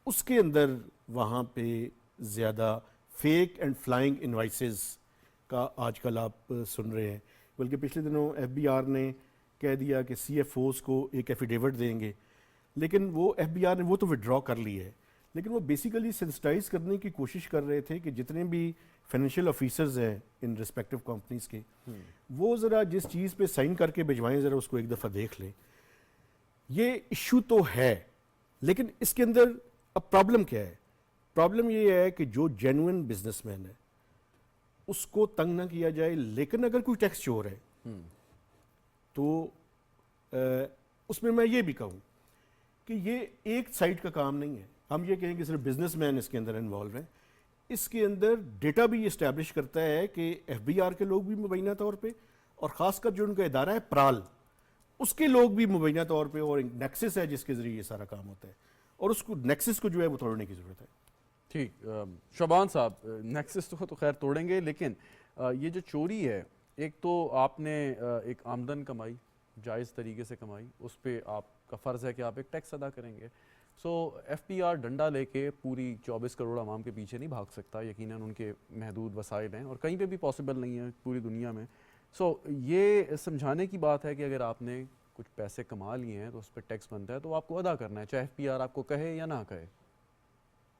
اس کے اندر وہاں پہ زیادہ فیک اینڈ فلائنگ انوائسز کا آج کل آپ سن رہے ہیں. بلکہ پچھلے دنوں ایف بی آر نے کہہ دیا کہ سی ایف اوز کو ایک ایفیڈیوٹ دیں گے، لیکن وہ ایف بی آر نے وہ تو وڈرا کر لی ہے، لیکن وہ بیسیکلی سینسٹائز کرنے کی کوشش کر رہے تھے کہ جتنے بھی فائنینشیل آفیسرز ہیں ان ریسپیکٹو کمپنیز کے، وہ ذرا جس چیز پہ سائن کر کے بھجوائیں ذرا اس کو ایک دفعہ دیکھ لیں۔ یہ ایشو تو ہے، لیکن اس کے اندر اب پرابلم کیا ہے؟ پرابلم یہ ہے کہ جو جینوئن بزنس مین ہے اس کو تنگ نہ کیا جائے، لیکن اگر کوئی ٹیکس چور ہے تو اس میں یہ بھی کہوں کہ یہ ایک سائٹ کا کام نہیں ہے۔ ہم یہ کہیں کہ صرف بزنس مین اس کے اندر انوالو ہیں، اس کے اندر ڈیٹا بھی یہ اسٹیبلش کرتا ہے کہ ایف بی آر کے لوگ بھی مبینہ طور پہ، اور خاص کر جو ان کا ادارہ ہے پرال، اس کے لوگ بھی مبینہ طور پہ، اور ایک نیکسس ہے جس کے ذریعے یہ سارا کام ہوتا ہے، اور اس کو نیکسس کو جو ہے وہ توڑنے کی ضرورت ہے۔ ٹھیک، شعبان صاحب نیکسس تو خیر توڑیں گے، لیکن یہ جو چوری ہے، ایک تو آپ نے ایک آمدن کمائی، جائز طریقے سے کمائی، اس پہ آپ کا فرض ہے کہ آپ ایک ٹیکس ادا کریں گے۔ سو ایف پی آر ڈنڈا لے کے پوری 24 کروڑ عوام کے پیچھے نہیں بھاگ سکتا، یقیناً ان کے محدود وسائل ہیں اور کہیں پہ بھی پاسبل نہیں ہے پوری دنیا میں۔ سو یہ سمجھانے کی بات ہے کہ اگر آپ نے کچھ پیسے کما لیے ہیں تو اس پہ ٹیکس بنتا ہے تو آپ کو ادا کرنا ہے، چاہے ایف پی آر آپ کو کہے یا نہ کہے۔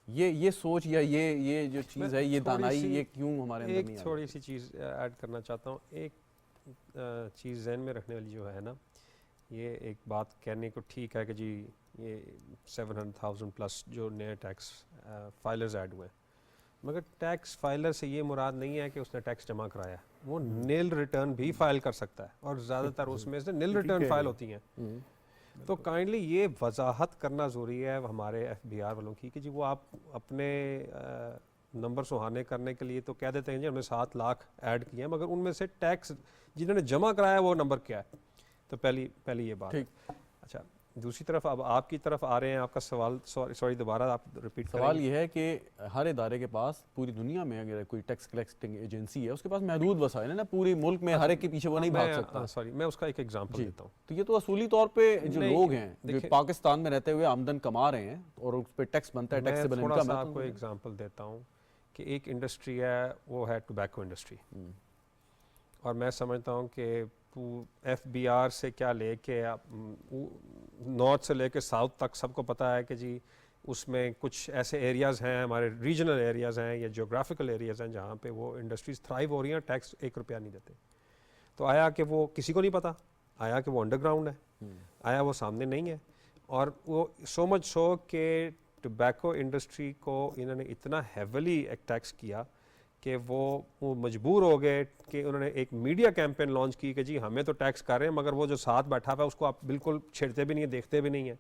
یہ سوچ یا یہ جو چیز ہے، یہ دانائی، یہ کیوں ہمارے اندر نہیں آ رہی؟ ایک تھوڑی سی چیز ایڈ کرنا چاہتا ہوں۔ ایک چیز ذہن میں رکھنے والی جو ہے نا، یہ ایک بات کہنے کو ٹھیک ہے کہ جی یہ 700,000 پلس جو نئے ٹیکس فائلرز ایڈ ہوئے ہیں، مگر ٹیکس فائلر سے یہ مراد نہیں ہے کہ اس نے ٹیکس جمع کرایا، وہ نیل ریٹرن بھی فائل کر سکتا ہے، اور زیادہ تر اس میں سے نیل ریٹرن فائل ہوتی ہیں۔ تو کائنڈلی یہ وضاحت کرنا ضروری ہے ہمارے ایف بی آر والوں کی کہ جی وہ آپ اپنے نمبر سہانے کرنے کے لیے تو کہہ دیتے ہیں جی ہم نے 7 لاکھ ایڈ کیے ہیں، مگر ان میں سے ٹیکس جنہوں نے جمع کرایا وہ نمبر کیا ہے؟ تو پہلی یہ بات۔ اچھا، دوسری طرف اب آپ کی طرف آ رہے ہیں، آپ کا سوال سوری دوبارہ آپ ریپیٹ کریں۔ سوال یہ ہے کہ ہر ادارے کے پاس پوری دنیا میں اگر کوئی ٹیکس کلیکٹنگ ایجنسی ہے، اس کے پاس محدود وسائل ہیں نا، پوری ملک میں ہر ایک کے پیچھے وہ نہیں بھاگ سکتا۔ سوری، میں اس کا ایک ایگزامپل دیتا ہوں۔ تو یہ تو اصولی طور پہ جو لوگ ہیں جو پاکستان میں رہتے ہوئے آمدن کما رہے ہیں اور اس پہ ٹیکس بنتا ہے، ٹیکسیبل انکم ہے۔ میں تھوڑا سا آپ کو ایگزامپل دیتا ہوں کہ ایک انڈسٹری ہے، وہ ہے ٹوبیکو انڈسٹری، اور میں سمجھتا ہوں کہ ایف بی آر سے کیا لے کے نارتھ سے لے کے ساؤتھ تک سب کو پتہ ہے کہ جی اس میں کچھ ایسے ایریاز ہیں، ہمارے ریجنل ایریاز ہیں یا جیوگرافیکل ایریاز ہیں جہاں پہ وہ انڈسٹریز تھرائیو ہو رہی ہیں، ٹیکس 1 روپیہ نہیں دیتے۔ تو آیا کہ وہ کسی کو نہیں پتا، آیا کہ وہ انڈر گراؤنڈ ہے، آیا وہ سامنے نہیں ہے، اور وہ سو مچ سو کہ ٹوبیکو انڈسٹری کو انہوں نے اتنا ہیویلی ایک ٹیکس کیا کہ وہ مجبور ہو گئے کہ انہوں نے ایک میڈیا کیمپین لانچ کی کہ جی ہمیں تو ٹیکس کر رہے ہیں، مگر وہ جو ساتھ بیٹھا ہوا ہے اس کو آپ بالکل چھیڑتے بھی نہیں ہیں، دیکھتے بھی نہیں ہیں۔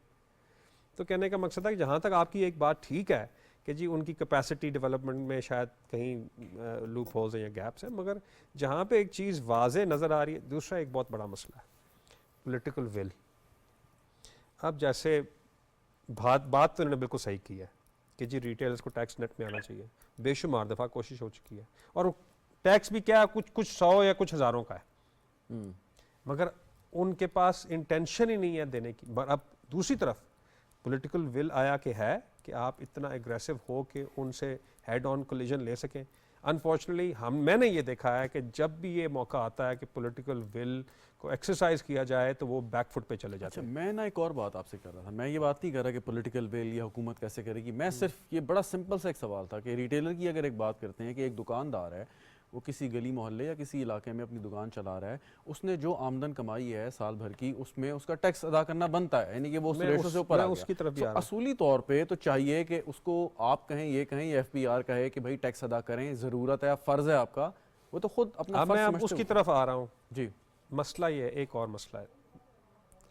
تو کہنے کا مقصد ہے کہ جہاں تک آپ کی ایک بات ٹھیک ہے کہ جی ان کی کیپیسٹی ڈیولپمنٹ میں شاید کہیں لوپ ہولز ہیں یا گیپس ہیں، مگر جہاں پہ ایک چیز واضح نظر آ رہی ہے۔ دوسرا ایک بہت بڑا مسئلہ ہے پولیٹیکل ول۔ اب جیسے بات تو انہوں نے بالکل صحیح کی ہے کہ جی ریٹیلرز کو ٹیکس نیٹ میں آنا چاہیے، بے شمار دفعہ کوشش ہو چکی ہے، اور ٹیکس بھی کیا کچھ 100 یا کچھ ہزاروں کا ہے، مگر ان کے پاس انٹینشن ہی نہیں ہے دینے کی۔ اب دوسری طرف پولیٹیکل ول آیا کہ ہے کہ آپ اتنا ایگریسو ہو کہ ان سے ہیڈ آن کولیجن لے سکیں۔ انفارچونیٹلی میں نے یہ دیکھا ہے کہ جب بھی یہ موقع آتا ہے کہ پولیٹیکل ول کو ایکسرسائز کیا جائے تو وہ بیک فٹ پہ چلے جاتے ہیں۔ میں نا ایک اور بات آپ سے کر رہا تھا، میں یہ بات نہیں کر رہا کہ پولیٹیکل ول یا حکومت کیسے کرے گی، میں صرف یہ بڑا سمپل سا ایک سوال تھا کہ ریٹیلر کی اگر ایک بات کرتے ہیں کہ ایک دکاندار ہے، وہ کسی گلی محلے یا کسی علاقے میں اپنی دکان چلا رہا ہے، اس نے جو آمدن کمائی ہے سال بھر کی، اس میں اس کا ٹیکس ادا کرنا بنتا ہے، یعنی کہ وہ اس ریشو سے اوپر آ گیا۔ اصولی طور پہ تو چاہیے کہ اس کو آپ کہیں، یہ کہیں یا ایف پی آر کہے کہ بھائی ٹیکس ادا کریں، ضرورت ہے، فرض ہے آپ کا، وہ تو خود اپنا فرض سمجھتے ہیں۔ میں اس کی طرف آ رہا ہوں۔ جی، مسئلہ یہ ہے، ایک اور مسئلہ ہے،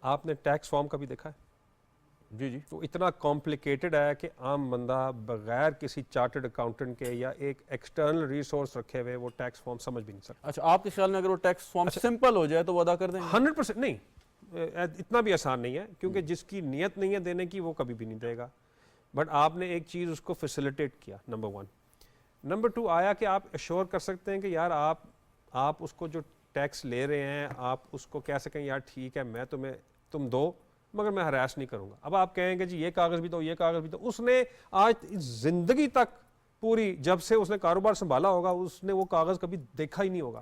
آپ نے ٹیکس فارم کبھی دیکھا ہے؟ جی تو اتنا کمپلیکیٹڈ ہے کہ عام بندہ بغیر کسی چارٹرڈ اکاؤنٹنٹ کے یا ایک ایکسٹرنل ریسورس رکھے ہوئے وہ ٹیکس فارم سمجھ بھی نہیں سکتا۔ اچھا، آپ کے خیال میں اگر وہ ٹیکس فارم سمپل ہو جائے تو وہ ادا کر دیں گے؟ 100% نہیں، اتنا بھی آسان نہیں ہے، کیونکہ جس کی نیت نہیں ہے دینے کی وہ کبھی بھی نہیں دے گا، بٹ آپ نے ایک چیز اس کو فیسیلیٹیٹ کیا، نمبر 1۔ نمبر 2 آیا کہ آپ ایشور کر سکتے ہیں کہ یار آپ اس کو جو ٹیکس لے رہے ہیں آپ اس کو کہہ سکیں یار ٹھیک ہے میں تم دو، مگر میں ہراس نہیں کروں گا۔ اب آپ کہیں گے جی یہ کاغذ بھی دو، یہ کاغذ بھی دو، اس نے آج زندگی تک پوری جب سے اس نے کاروبار سنبھالا ہوگا اس نے وہ کاغذ کبھی دیکھا ہی نہیں ہوگا۔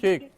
30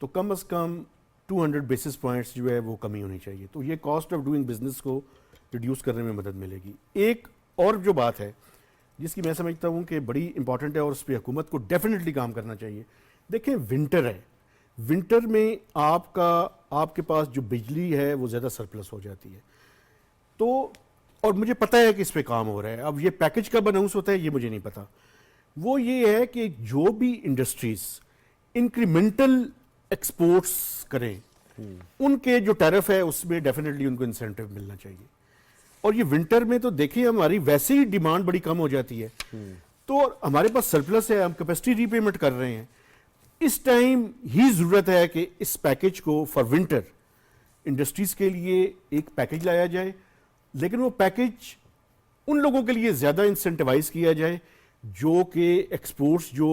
تو کم از کم 200 بیسس پوائنٹس جو ہے وہ کمی ہونی چاہیے. تو یہ کاسٹ آف ڈوئنگ بزنس کو ریڈیوس کرنے میں مدد ملے گی. ایک اور جو بات ہے جس کی میں سمجھتا ہوں کہ بڑی امپورٹنٹ ہے اور اس پہ حکومت کو ڈیفینیٹلی کام کرنا چاہیے. دیکھیں ونٹر ہے, ونٹر میں آپ کے پاس جو بجلی ہے وہ زیادہ سرپلس ہو جاتی ہے. تو اور مجھے پتہ ہے کہ اس پہ کام ہو رہا ہے. اب یہ پیکج کب اناؤنس ہوتا ہے یہ مجھے نہیں پتا. وہ یہ ہے کہ جو بھی انڈسٹریز انکریمنٹل ایکسپورٹس کریں ان کے جو ٹیرف ہے اس میں ڈیفینیٹلی ان کو انسینٹو ملنا چاہیے. اور یہ ونٹر میں تو دیکھیں ہماری ویسے ہی ڈیمانڈ بڑی کم ہو جاتی ہے, تو ہمارے پاس سرپلس ہے, ہم کیپیسٹی ری پیمنٹ کر رہے ہیں. اس ٹائم ہی ضرورت ہے کہ اس پیکج کو فار ونٹر انڈسٹریز کے لیے ایک پیکج لایا جائے, لیکن وہ پیکج ان لوگوں کے لیے زیادہ انسینٹیوائز کیا جائے جو کہ ایکسپورٹس جو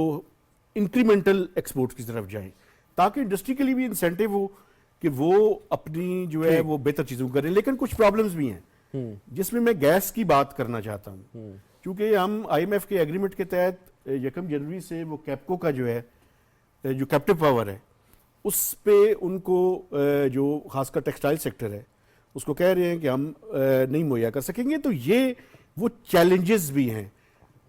انکریمنٹل ایکسپورٹس کی طرف جائیں, تاکہ انڈسٹری کے لیے بھی انسینٹیو ہو کہ وہ اپنی جو ہے وہ بہتر چیزوں کریں. لیکن کچھ پرابلمز بھی ہیں جس میں گیس کی بات کرنا چاہتا ہوں, کیونکہ ہم آئی ایم ایف کے ایگریمنٹ کے تحت 1 جنوری سے وہ کیپکو کا جو ہے جو کیپٹیو پاور ہے اس پہ ان کو جو خاص کر ٹیکسٹائل سیکٹر ہے اس کو کہہ رہے ہیں کہ ہم نہیں مہیا کر سکیں گے. تو یہ وہ چیلنجز بھی ہیں,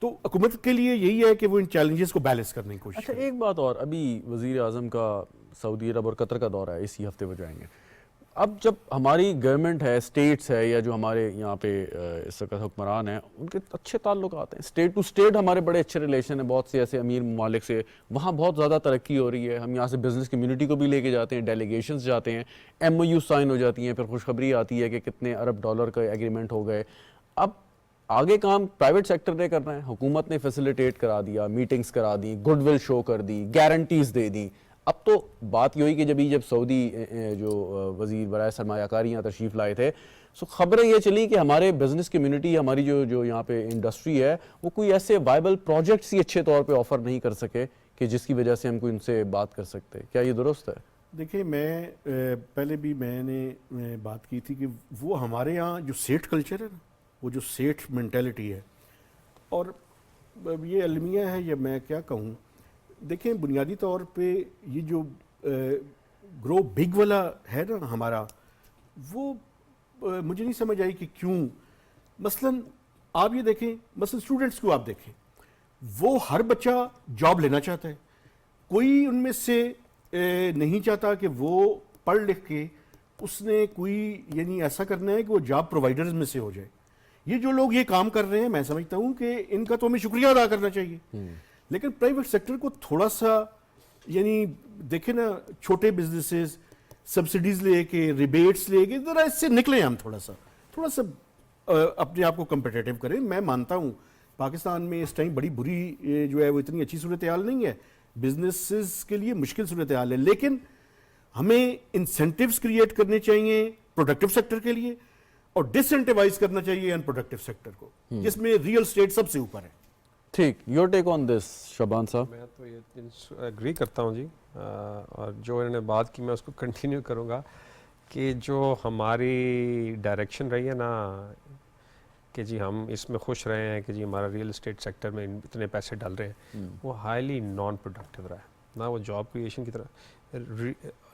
تو حکومت کے لیے یہی ہے کہ وہ ان چیلنجز کو بیلنس کرنے کی کوشش اچھا کرے. ایک بات اور, ابھی وزیر اعظم کا سعودی عرب اور قطر کا دورہ ہے, اسی ہفتے وہ جائیں گے. اب جب ہماری گورنمنٹ ہے, اسٹیٹس ہے, یا جو ہمارے یہاں پہ اس وقت حکمران ہیں ان کے اچھے تعلقات ہیں, اسٹیٹ ٹو اسٹیٹ ہمارے بڑے اچھے ریلیشن ہیں بہت سے ایسے امیر ممالک سے, وہاں بہت زیادہ ترقی ہو رہی ہے. ہم یہاں سے بزنس کمیونٹی کو بھی لے کے جاتے ہیں, ڈیلیگیشنز جاتے ہیں, ایم او یو سائن ہو جاتی ہیں, پھر خوشخبری آتی ہے کہ کتنے ارب ڈالر کا ایگریمنٹ ہو گئے. اب آگے کام پرائیویٹ سیکٹر نے کرنا ہے, حکومت نے فیسیلیٹیٹ کرا دیا, میٹنگز کرا دی, گڈ ول شو کر دی, گارنٹیز دے دی. اب تو بات یہ ہوئی کہ جب سعودی جو وزیر برائے سرمایہ کاری یہاں تشریف لائے تھے, سو خبریں یہ چلی کہ ہمارے بزنس کمیونٹی, ہماری جو یہاں پہ انڈسٹری ہے, وہ کوئی ایسے وائبل پروجیکٹس ہی اچھے طور پہ آفر نہیں کر سکے کہ جس کی وجہ سے ہم کوئی ان سے بات کر سکتے. کیا یہ درست ہے؟ دیکھیں میں پہلے بھی میں نے بات کی تھی کہ وہ ہمارے ہاں جو سیٹ کلچر ہے نا, وہ جو سیٹ مینٹیلٹی ہے, اور یہ المیہ ہے یا میں کیا کہوں. دیکھیں بنیادی طور پہ یہ جو گرو بگ والا ہے نا ہمارا, وہ مجھے نہیں سمجھ آئی کہ کیوں. مثلاً آپ یہ دیکھیں, مثلاً اسٹوڈنٹس کو آپ دیکھیں, وہ ہر بچہ جاب لینا چاہتا ہے, کوئی ان میں سے نہیں چاہتا کہ وہ پڑھ لکھ کے اس نے کوئی یعنی ایسا کرنا ہے کہ وہ جاب پرووائڈرز میں سے ہو جائے. یہ جو لوگ یہ کام کر رہے ہیں میں سمجھتا ہوں کہ ان کا تو ہمیں شکریہ ادا کرنا چاہیے. لیکن پرائیویٹ سیکٹر کو تھوڑا سا یعنی دیکھیں نا, چھوٹے بزنسز سبسڈیز لے کے, ریبیٹس لے کے, ذرا اس سے نکلیں, ہم تھوڑا سا اپنے آپ کو کمپٹیٹیو کریں. میں مانتا ہوں پاکستان میں اس ٹائم بڑی بری جو ہے وہ اتنی اچھی صورتحال نہیں ہے, بزنسز کے لیے مشکل صورتحال ہے, لیکن ہمیں انسینٹیوز کریٹ کرنے چاہیے پروڈکٹیو سیکٹر کے لیے اور ڈس انٹیوائز کرنا چاہیے ان پروڈکٹیو سیکٹر کو, جس میں ریئل اسٹیٹ سب سے اوپر ہے. ٹھیک, یور ٹیک آن دس شعبان صاحب. میں تو یہ ایگری کرتا ہوں جی, اور جو انہوں نے بات کی میں اس کو کنٹینیو کروں گا کہ جو ہماری ڈائریکشن رہی ہے نا کہ جی ہم اس میں خوش رہے ہیں کہ جی ہمارا ریئل اسٹیٹ سیکٹر میں اتنے پیسے ڈال رہے ہیں, وہ ہائیلی نان پروڈکٹیو رہا ہے. نہ وہ جاب کریشن کی طرح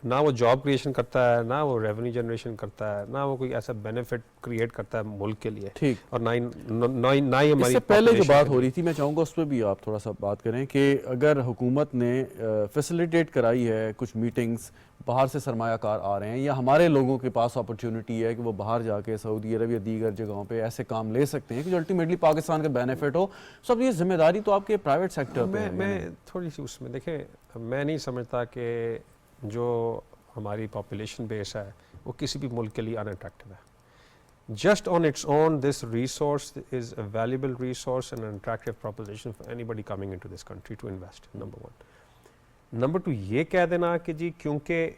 نہ وہ جاب کریشن کرتا ہے, نہ وہ ریونیو جنریشن کرتا ہے, نہ وہ کوئی ایسا بینیفٹ کریٹ کرتا ہے ملک کے لیے. ٹھیک, اور نہ ہی اس سے پہلے جو بات ہو رہی تھی میں چاہوں گا اس پہ بھی آپ تھوڑا سا بات کریں کہ اگر حکومت نے فیسیلیٹیٹ کرائی ہے کچھ میٹنگز, باہر سے سرمایہ کار آ رہے ہیں, یا ہمارے لوگوں کے پاس اپرچونٹی ہے کہ وہ باہر جا کے سعودی عرب یا دیگر جگہوں پہ ایسے کام لے سکتے ہیں کہ جو الٹیمیٹلی پاکستان کا بینیفٹ ہو, سب یہ ذمہ داری تو آپ کے پرائیویٹ سیکٹر پہ ہے. میں تھوڑی سی اس میں دیکھیں, میں نہیں سمجھتا کہ جو ہماری پاپولیشن بیس ہے وہ کسی بھی ملک کے لیے ان اٹریکٹیو ہے. Just on its own, this resource is a valuable resource and an attractive proposition for anybody coming into this country to invest, number one. Number two, یہ کہہ دینا کہ جی کیونکہ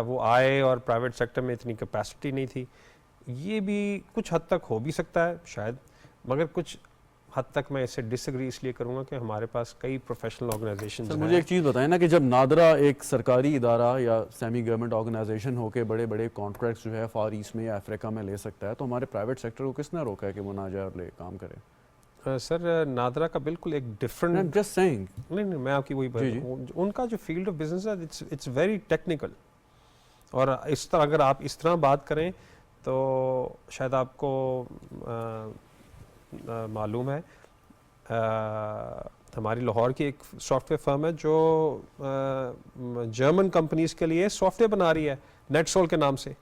وہ آئے اور پرائیویٹ سیکٹر میں اتنی کیپیسٹی نہیں تھی, یہ بھی کچھ حد تک ہو بھی سکتا ہے شاید, مگر کچھ حد تک میں اس سے ڈس ایگری اس لیے کروں گا کہ ہمارے پاس کئی پروفیشنل آرگنائزیشنز ہیں. مجھے ایک چیز بتائیں نا کہ جب نادرا ایک سرکاری ادارہ یا سیمی گورنمنٹ آرگنائزیشن ہو کے بڑے بڑے کانٹریکٹس جو ہے فار ایسٹ میں یا افریقہ میں لے سکتا ہے, تو ہمارے پرائیویٹ سیکٹر کو کس نے روکا ہے کہ وہ نہ جائے اور لے کام کرے؟ سر نادرا کا بالکل ایک ڈفرینٹ جسٹ سیئنگ نہیں میں آپ کی وہی جی جی. ان کا جو فیلڈ آف بزنس ہے اٹس ویری ٹیکنیکل, اور اس طرح اگر آپ اس طرح بات کریں تو شاید آپ کو معلوم ہے ہماری لاہور کی ایک سافٹ ویئر فرم ہے جو جرمن کمپنیز کے لیے سافٹ ویئر بنا رہی ہے نیٹ سول کے نام سے.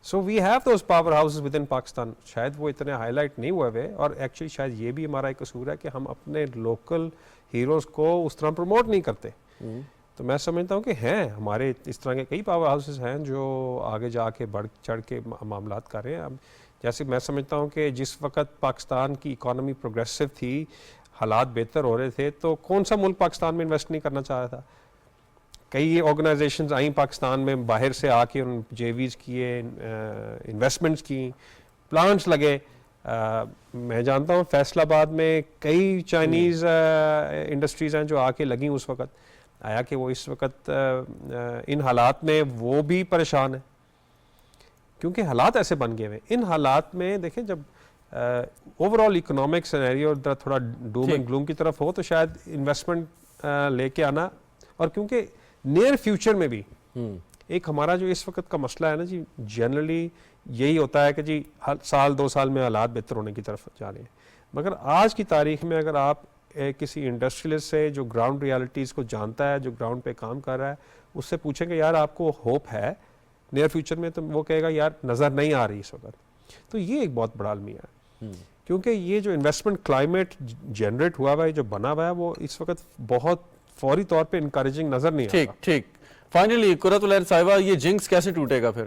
So we have those power houses within Pakistan. شاید وہ اتنے ہائی لائٹ نہیں ہوئے ہوئے, اور ایکچولی شاید یہ بھی ہمارا ایک قصور ہے کہ ہم اپنے لوکل ہیروز کو اس طرح پروموٹ نہیں کرتے. تو میں سمجھتا ہوں کہ ہیں ہمارے اس طرح کے کئی پاور ہاؤسز ہیں جو آگے جا کے بڑھ چڑھ کے معاملات کر رہے ہیں. اب جیسے میں سمجھتا ہوں کہ جس وقت پاکستان کی اکانومی پروگریسو تھی, حالات بہتر ہو رہے تھے, تو کون سا ملک پاکستان میں انویسٹ نہیں کرنا چاہ رہا تھا. کئی آرگنائزیشنز آئیں پاکستان میں باہر سے آ کے ان جے ویز کیے, انویسٹمنٹس کی, پلانٹس لگے. میں جانتا ہوں فیصل آباد میں کئی چائنیز انڈسٹریز ہیں جو آ کے لگیں اس وقت. آیا کہ وہ اس وقت ان حالات میں وہ بھی پریشان ہیں کیونکہ حالات ایسے بن گئے ہوئے. ان حالات میں دیکھیں جب اوور آل اکنامک سینیریو تھوڑا ڈوم اینڈ گلوم کی طرف ہو تو شاید انویسٹمنٹ لے کے آنا, اور کیونکہ نیئر فیوچر میں بھی ایک ہمارا جو اس وقت کا مسئلہ ہے نا جی, جنرلی یہی ہوتا ہے کہ جی سال 2 سال میں حالات بہتر ہونے کی طرف جا رہے ہیں. مگر آج کی تاریخ میں اگر آپ کسی انڈسٹریلسٹ سے جو گراؤنڈ ریالٹیز کو جانتا ہے, جو گراؤنڈ پہ کام کر رہا ہے, اس سے پوچھیں کہ یار آپ کو ہوپ ہے نیئر فیوچر میں, تو وہ کہے گا یار نظر نہیں آ رہی اس وقت. تو یہ ایک بہت بڑا المیہ ہے کیونکہ یہ جو انویسٹمنٹ کلائمیٹ جنریٹ ہوا ہوا ہے, جو بنا ہوا ہے, وہ اس وقت بہت فوری طور پہ انکریجنگ نظر نہیں آ رہا. ٹھیک. فائنلی قرۃ العین صاحبہ, یہ جنکس کیسے ٹوٹے گا پھر؟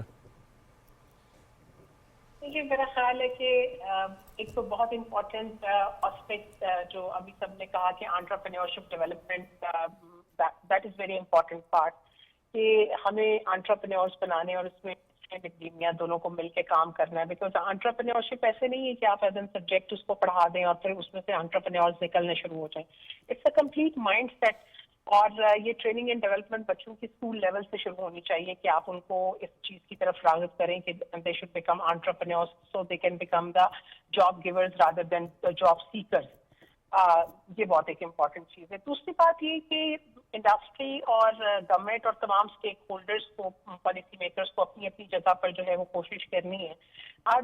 یہ میرا خیال ہے کہ ایک تو بہت امپورٹنٹ آسپیکٹ جو ابھی سب نے کہا کہ entrepreneurship development, that is very important part, کہ ہمیں انٹرپرینیورس بنانے اور اس میں اکیڈیمیا دونوں کو مل کے کام کرنا ہے. بیکاز انٹرپرینیورشپ ایسے نہیں ہے کہ آپ ایز این سبجیکٹ اس کو پڑھا دیں اور پھر اس میں سے انٹرپرینیورس نکلنے شروع ہو جائیں. It's a complete mind set, اور یہ ٹریننگ اینڈ ڈیولپمنٹ بچوں کی اسکول لیول سے شروع ہونی چاہیے کہ آپ ان کو اس چیز کی طرف راغب کریں کہ they should become entrepreneurs so they can become the job givers rather than job seekers. یہ بہت ایک امپورٹنٹ چیز ہے. دوسری بات یہ کہ انڈسٹری اور گورنمنٹ اور تمام اسٹیک ہولڈرس کو, پالیسی میکرس کو اپنی اپنی جگہ پر جو ہے وہ کوشش کرنی ہے.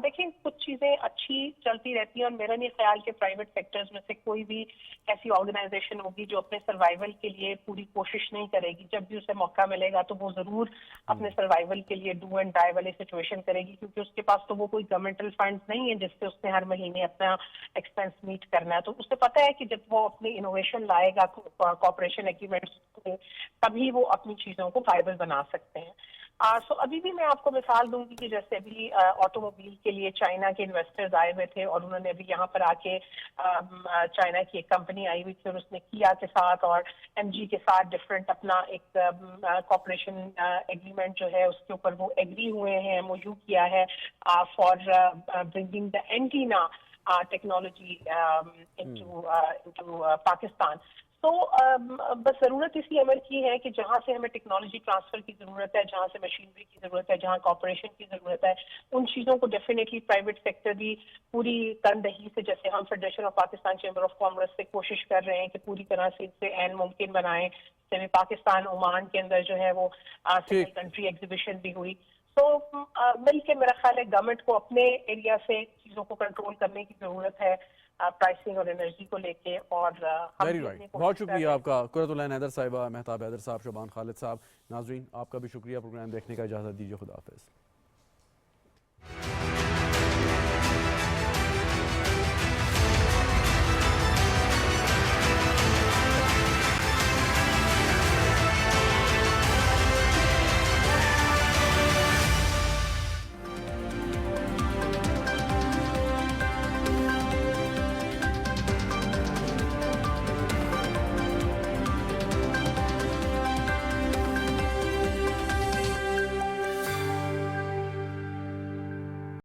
دیکھیں کچھ چیزیں اچھی چلتی رہتی ہیں, اور میرا نہیں خیال کہ پرائیویٹ سیکٹرز میں سے کوئی بھی ایسی آرگنائزیشن ہوگی جو اپنے سروائیول کے لیے پوری کوشش نہیں کرے گی. جب بھی اسے موقع ملے گا تو وہ ضرور اپنے سروائیول کے لیے ڈو اینڈ ڈائی والی سچویشن کرے گی, کیونکہ اس کے پاس تو وہ کوئی گورنمنٹل فنڈز نہیں ہے جس سے اس نے ہر مہینے اپنا ایکسپینس میٹ کرنا ہے. تو اسے پتہ ہے کہ جب وہ اپنی انوویشن لائے گا کوآپریشن ایگریمنٹس, تبھی وہ اپنی چیزوں کو وائبل بنا سکتے ہیں. سو ابھی بھی میں آپ کو مثال دوں گی کہ جیسے ابھی آٹو موبائل کے لیے چائنا کے انویسٹرز آئے ہوئے تھے, اور انہوں نے ابھی یہاں پر آ کے چائنا کی ایک کمپنی آئی ہوئی تھی, اور اس نے کیا کے ساتھ اور ایم جی کے ساتھ ڈفرینٹ اپنا ایک کوآپریشن ایگریمنٹ جو ہے اس کے اوپر وہ ایگری ہوئے ہیں, ایم او یو کیا ہے for bringing the antenna technology into Pakistan. تو بس ضرورت اسی عمل کی ہے کہ جہاں سے ہمیں ٹیکنالوجی ٹرانسفر کی ضرورت ہے, جہاں سے مشینری کی ضرورت ہے, جہاں کوآپریشن کی ضرورت ہے, ان چیزوں کو ڈیفینیٹلی پرائیویٹ سیکٹر بھی پوری تندہی سے, جیسے ہم federation of Pakistan chamber of commerce سے کوشش کر رہے ہیں کہ پوری طرح سے اس سے عین ممکن بنائیں. جیسے پاکستان عمان کے اندر جو ہے وہ سنگل کنٹری ایگزیبیشن بھی ہوئی. تو مل کے میرا خیال ہے گورنمنٹ کو اپنے ایریا سے چیزوں کو کنٹرول کرنے کی ضرورت ہے, پرائسنگ اور انرجی کو لے کے. اور بہت شکریہ آپ کا قرۃ العین حیدر صاحبہ, مہتاب حیدر صاحب, شعبان خالد صاحب. ناظرین آپ کا بھی شکریہ پروگرام دیکھنے کا. اجازت دیجیے, خدا حافظ.